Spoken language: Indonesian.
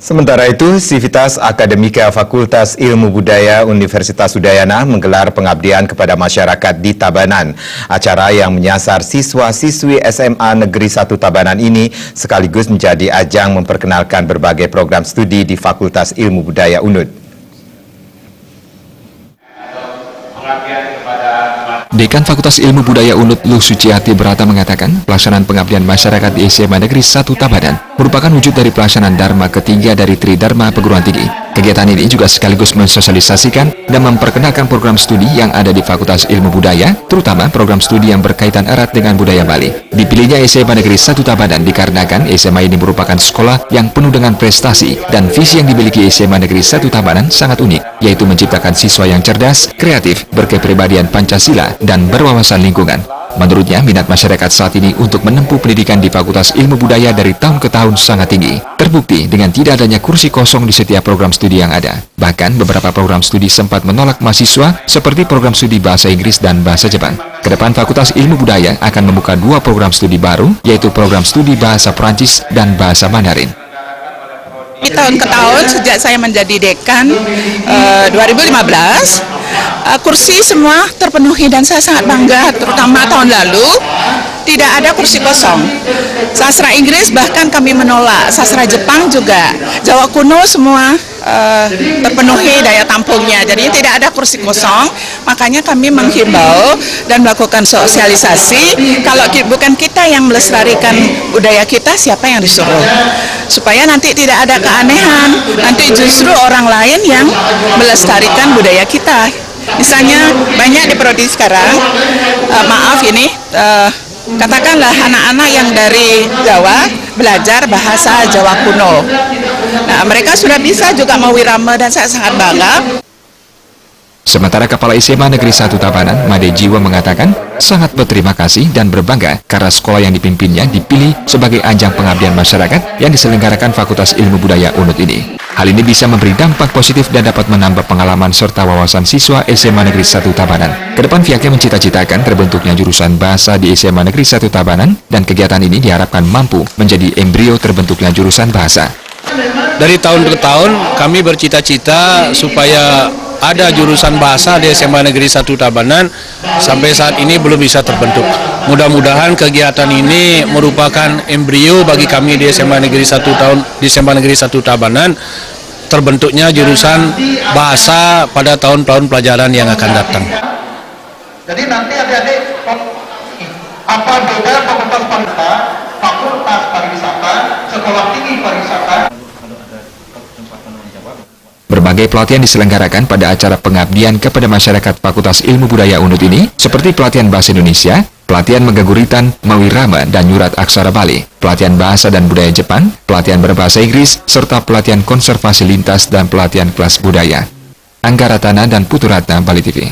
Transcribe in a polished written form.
Sementara itu, Sivitas Akademika Fakultas Ilmu Budaya Universitas Udayana menggelar pengabdian kepada masyarakat di Tabanan. Acara yang menyasar siswa-siswi SMA Negeri 1 Tabanan ini sekaligus menjadi ajang memperkenalkan berbagai program studi di Fakultas Ilmu Budaya UNUD. Dekan Fakultas Ilmu Budaya UNUD Luh Suciati Berata mengatakan pelaksanaan pengabdian masyarakat di SMA Negeri 1 Tabanan merupakan wujud dari pelaksanaan Dharma ketiga dari Tridharma Perguruan Tinggi. Kegiatan ini juga sekaligus mensosialisasikan dan memperkenalkan program studi yang ada di Fakultas Ilmu Budaya, terutama program studi yang berkaitan erat dengan budaya Bali. Dipilihnya SMA Negeri 1 Tabanan dikarenakan SMA ini merupakan sekolah yang penuh dengan prestasi dan visi yang dimiliki SMA Negeri 1 Tabanan sangat unik, yaitu menciptakan siswa yang cerdas, kreatif, berkepribadian Pancasila, dan berwawasan lingkungan. Menurutnya, minat masyarakat saat ini untuk menempuh pendidikan di Fakultas Ilmu Budaya dari tahun ke tahun sangat tinggi. Terbukti dengan tidak adanya kursi kosong di setiap program studi yang ada. Bahkan, beberapa program studi sempat menolak mahasiswa seperti program studi Bahasa Inggris dan Bahasa Jepang. Kedepan Fakultas Ilmu Budaya akan membuka 2 program studi baru, yaitu program studi Bahasa Perancis dan Bahasa Mandarin. Tahun ke tahun sejak saya menjadi dekan 2015, kursi semua terpenuhi dan saya sangat bangga, terutama tahun lalu tidak ada kursi kosong. Sastra Inggris bahkan kami menolak, sastra Jepang juga, Jawa kuno semua terpenuhi daya tampungnya, jadi tidak ada kursi kosong. Makanya kami menghimbau dan melakukan sosialisasi, kalau bukan kita yang melestarikan budaya kita, siapa yang disuruh? Supaya nanti tidak ada keanehan, nanti justru orang lain yang melestarikan budaya kita. Misalnya banyak di prodi sekarang, katakanlah anak-anak yang dari Jawa belajar bahasa Jawa kuno. Nah, mereka sudah bisa juga mawirama dan saya sangat bangga. Sementara Kepala SMA Negeri 1 Tabanan, Made Jiwa mengatakan sangat berterima kasih dan berbangga karena sekolah yang dipimpinnya dipilih sebagai ajang pengabdian masyarakat yang diselenggarakan Fakultas Ilmu Budaya UNUD ini. Hal ini bisa memberi dampak positif dan dapat menambah pengalaman serta wawasan siswa SMA Negeri 1 Tabanan. Kedepan pihaknya mencita-citakan terbentuknya jurusan bahasa di SMA Negeri 1 Tabanan dan kegiatan ini diharapkan mampu menjadi embrio terbentuknya jurusan bahasa. Dari tahun ke tahun kami bercita-cita supaya ada jurusan bahasa di SMA Negeri 1 Tabanan, sampai saat ini belum bisa terbentuk. Mudah-mudahan kegiatan ini merupakan embrio bagi kami di SMA Negeri 1 Tabanan, terbentuknya jurusan bahasa pada tahun-tahun pelajaran yang akan datang. Jadi nanti adik-adik apa beda fakultas pariwisata, sekolah tinggi pariwisata. Berbagai pelatihan diselenggarakan pada acara pengabdian kepada masyarakat Fakultas Ilmu Budaya UNUD ini, seperti pelatihan Bahasa Indonesia, pelatihan Megaguritan, Mawirama, dan Nyurat Aksara Bali, pelatihan Bahasa dan Budaya Jepang, pelatihan berbahasa Inggris, serta pelatihan konservasi lintas dan pelatihan kelas budaya. Angga Ratana dan Putu Ratna, Bali TV.